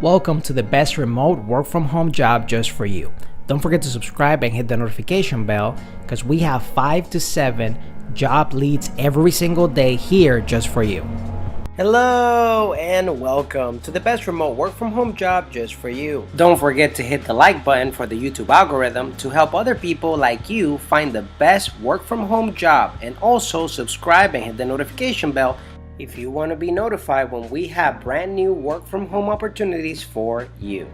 Welcome to the best remote work from home job just for you. Don't forget to subscribe and hit the notification bell because we have 5 to 7 job leads every single day here just for you. Hello and welcome to the best remote work from home job just for you. Don't forget to hit the like button for the YouTube algorithm to help other people like you find the best work from home job, and also subscribe and hit the notification bell if you want to be notified when we have brand new work from home opportunities for you.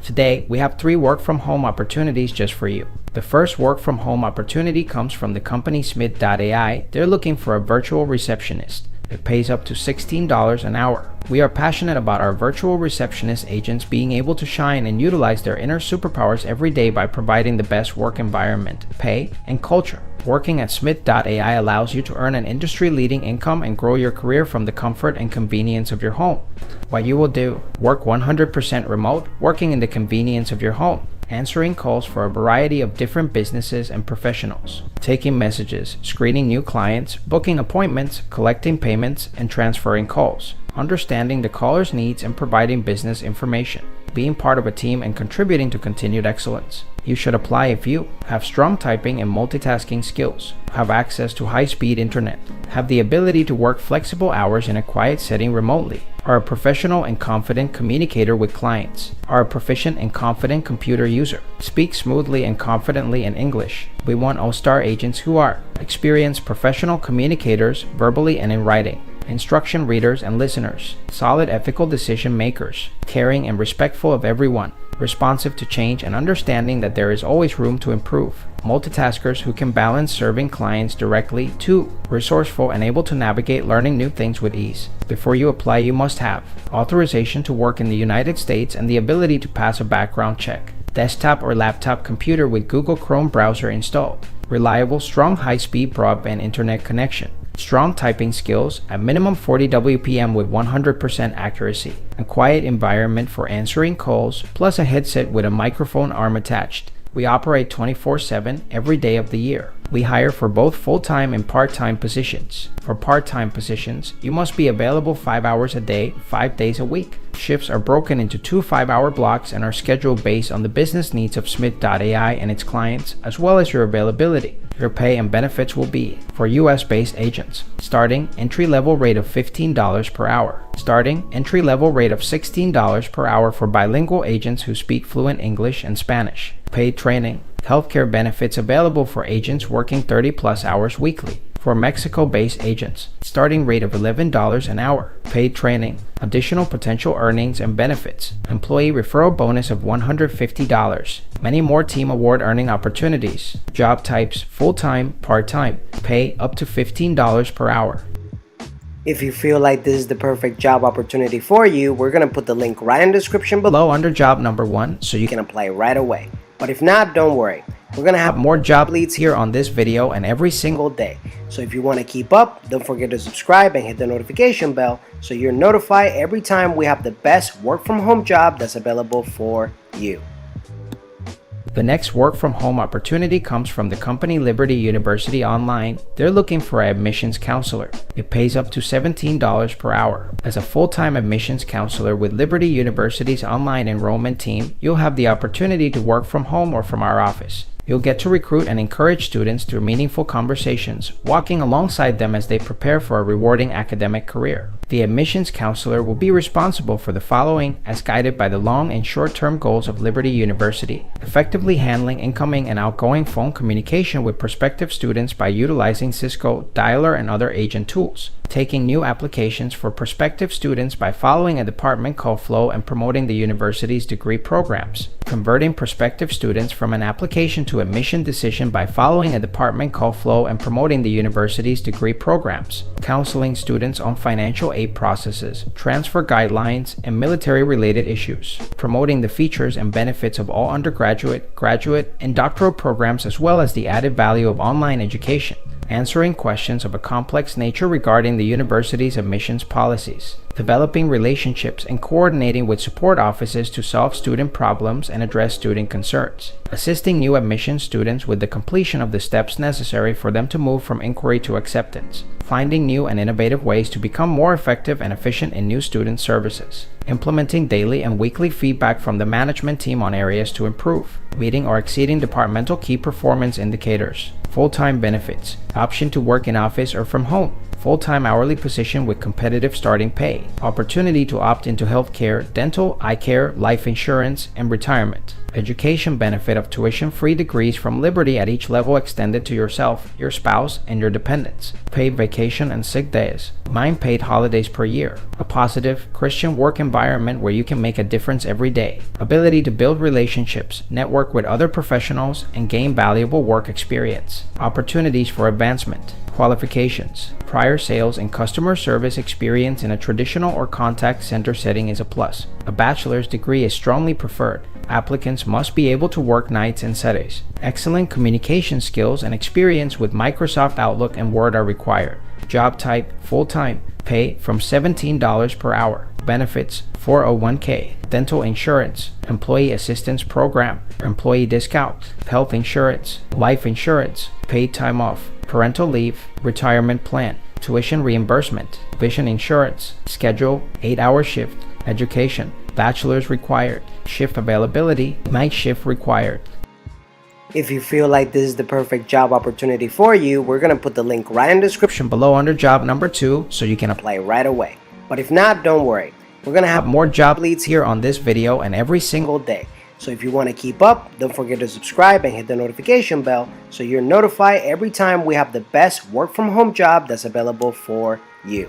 Today, we have 3 work from home opportunities just for you. The first work from home opportunity comes from the company Smithai. They're looking for a virtual receptionist. It pays up to $16 an hour. We are passionate about our virtual receptionist agents being able to shine and utilize their inner superpowers every day by providing the best work environment, pay, and culture. Working at Smithai allows you to earn an industry-leading income and grow your career from the comfort and convenience of your home. What you will do: work 100% remote, working in the convenience of your home, answering calls for a variety of different businesses and professionals, taking messages, screening new clients, booking appointments, collecting payments, and transferring calls, understanding the caller's needs and providing business information, being part of a team and contributing to continued excellence. You should apply if you have strong typing and multitasking skills, have access to high-speed internet, have the ability to work flexible hours in a quiet setting remotely, are a professional and confident communicator with clients, are a proficient and confident computer user, speak smoothly and confidently in English. We want all-star agents who are experienced professional communicators verbally and in writing, instruction readers and listeners, solid ethical decision makers, caring and respectful of everyone, responsive to change and understanding that there is always room to improve, multitaskers who can balance serving clients directly, 2, resourceful and able to navigate learning new things with ease. Before you apply, you must have authorization to work in the United States and the ability to pass a background check, desktop or laptop computer with Google Chrome browser installed, reliable, strong, high-speed broadband internet connection, strong typing skills, at minimum 40 WPM with 100% accuracy, a quiet environment for answering calls, plus a headset with a microphone arm attached. We operate 24/7 every day of the year. We hire for both full-time and part-time positions. For part-time positions, you must be available 5 hours a day, 5 days a week. Shifts are broken into 2 5-hour blocks and are scheduled based on the business needs of Smithai and its clients, as well as your availability. Your pay and benefits will be, for US-based agents, starting entry-level rate of $15 per hour. Starting entry-level rate of $16 per hour for bilingual agents who speak fluent English and Spanish. Paid training. Healthcare benefits available for agents working 30+ hours weekly. For Mexico-based agents, starting rate of $11 an hour. Paid training. Additional potential earnings and benefits. Employee referral bonus of $150. Many more team award earning opportunities. Job types: full-time, part-time. Pay up to $15 per hour. If you feel like this is the perfect job opportunity for you, we're going to put the link right in the description below under job number 1 so you can apply right away. But if not, don't worry. We're going to have more job leads here on this video and every single day. So if you want to keep up, don't forget to subscribe and hit the notification bell so you're notified every time we have the best work from home job that's available for you. The next work from home opportunity comes from the company Liberty University Online. They're looking for an admissions counselor. It pays up to $17 per hour. As a full-time admissions counselor with Liberty University's online enrollment team, you'll have the opportunity to work from home or from our office. You'll get to recruit and encourage students through meaningful conversations, walking alongside them as they prepare for a rewarding academic career. The admissions counselor will be responsible for the following as guided by the long and short-term goals of Liberty University: effectively handling incoming and outgoing phone communication with prospective students by utilizing Cisco, Dialer, and other agent tools, taking new applications for prospective students by following a department call flow and promoting the university's degree programs, converting prospective students from an application to admission decision by following a department call flow and promoting the university's degree programs, counseling students on financial aid processes, transfer guidelines, and military-related issues, promoting the features and benefits of all undergraduate, graduate, and doctoral programs as well as the added value of online education, answering questions of a complex nature regarding the university's admissions policies, developing relationships and coordinating with support offices to solve student problems and address student concerns, assisting new admission students with the completion of the steps necessary for them to move from inquiry to acceptance, finding new and innovative ways to become more effective and efficient in new student services, implementing daily and weekly feedback from the management team on areas to improve, meeting or exceeding departmental key performance indicators, full-time benefits, option to work in office or from home, full-time hourly position with competitive starting pay, opportunity to opt into healthcare, dental, eye care, life insurance, and retirement, education benefit of tuition-free degrees from Liberty at each level extended to yourself, your spouse, and your dependents, paid vacation and sick days, 9 paid holidays per year, a positive, Christian work environment where you can make a difference every day, ability to build relationships, network with other professionals, and gain valuable work experience, opportunities for advancement, qualifications, prior sales and customer service experience in a traditional or contact center setting is a plus. A bachelor's degree is strongly preferred. Applicants must be able to work nights and Saturdays. Excellent communication skills and experience with Microsoft Outlook and Word are required. Job type, full-time. Pay from $17 per hour. Benefits, 401k, dental insurance, employee assistance program, employee discount, health insurance, life insurance, paid time off, parental leave, retirement plan, tuition reimbursement, vision insurance, schedule, 8-hour shift, education, bachelor's required, shift availability, night shift required. If you feel like this is the perfect job opportunity for you, we're going to put the link right in the description Below under job number 2 so you can apply right away. But if not, don't worry. We're going to have more job leads here on this video and every single day. So if you want to keep up, don't forget to subscribe and hit the notification bell so you're notified every time we have the best work from home job that's available for you.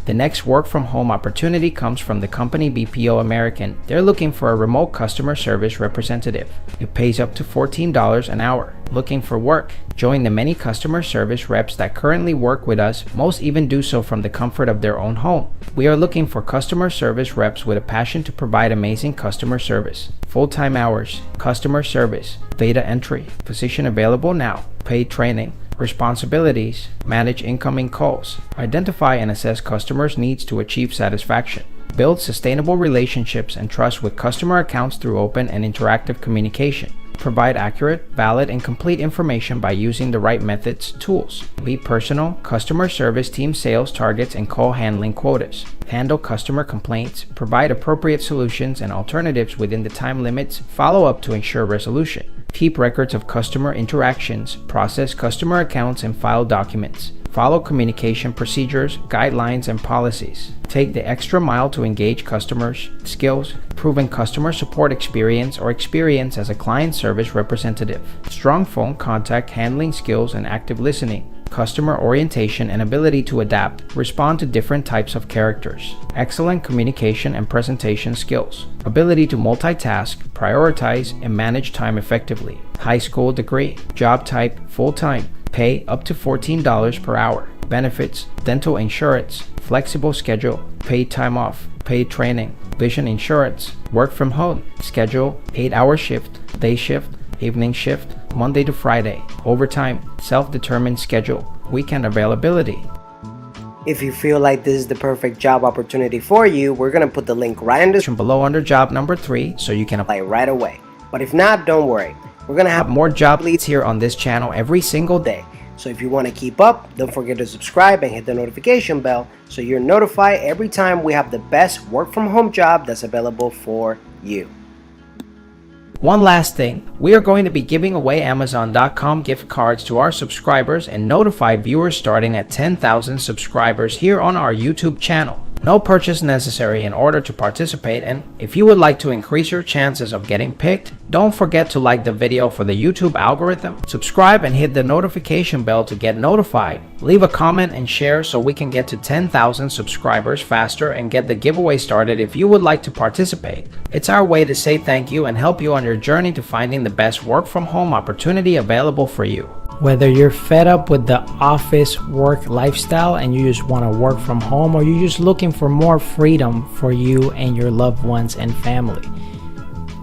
The next work from home opportunity comes from the company BPO American. They're looking for a remote customer service representative. It pays up to $14 an hour. Looking for work? Join the many customer service reps that currently work with us. Most even do so from the comfort of their own home. We are looking for customer service reps with a passion to provide amazing customer service. Full-time hours, customer service, data entry, position available now, paid training. Responsibilities: manage incoming calls, identify and assess customers' needs to achieve satisfaction, build sustainable relationships and trust with customer accounts through open and interactive communication, provide accurate, valid, and complete information by using the right methods, tools, lead personal, customer service team sales targets and call handling quotas, handle customer complaints, provide appropriate solutions and alternatives within the time limits, follow up to ensure resolution. Keep records of customer interactions, process customer accounts and file documents. Follow communication procedures, guidelines, and policies. Take the extra mile to engage customers. Skills: proven customer support experience or experience as a client service representative. Strong phone contact handling skills and active listening. Customer orientation and ability to adapt, respond to different types of characters. Excellent communication and presentation skills. Ability to multitask, prioritize, and manage time effectively. High school degree. Job type, full-time. Pay up to $14 per hour. Benefits: dental insurance, flexible schedule, paid time off, paid training, vision insurance, work from home, schedule, 8-hour shift, day shift, evening shift, Monday to Friday, overtime, self-determined schedule, weekend availability. If you feel like this is the perfect job opportunity for you, we're going to put the link right in the description below under job number 3 so you can apply right away. But if not, don't worry. We're going to have more job leads here on this channel every single day. So if you want to keep up, don't forget to subscribe and hit the notification bell so you're notified every time we have the best work from home job that's available for you. One last thing, we are going to be giving away Amazon.com gift cards to our subscribers and notified viewers starting at 10,000 subscribers here on our YouTube channel. No purchase necessary in order to participate, and if you would like to increase your chances of getting picked, don't forget to like the video for the YouTube algorithm, subscribe and hit the notification bell to get notified. Leave a comment and share so we can get to 10,000 subscribers faster and get the giveaway started if you would like to participate. It's our way to say thank you and help you on your journey to finding the best work from home opportunity available for you. Whether you're fed up with the office work lifestyle and you just want to work from home, or you're just looking for more freedom for you and your loved ones and family,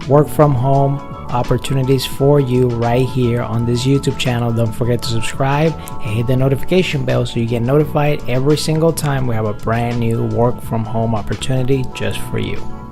work from home opportunities for you right here on this YouTube channel. Don't forget to subscribe and hit the notification bell so you get notified every single time we have a brand new work from home opportunity just for you.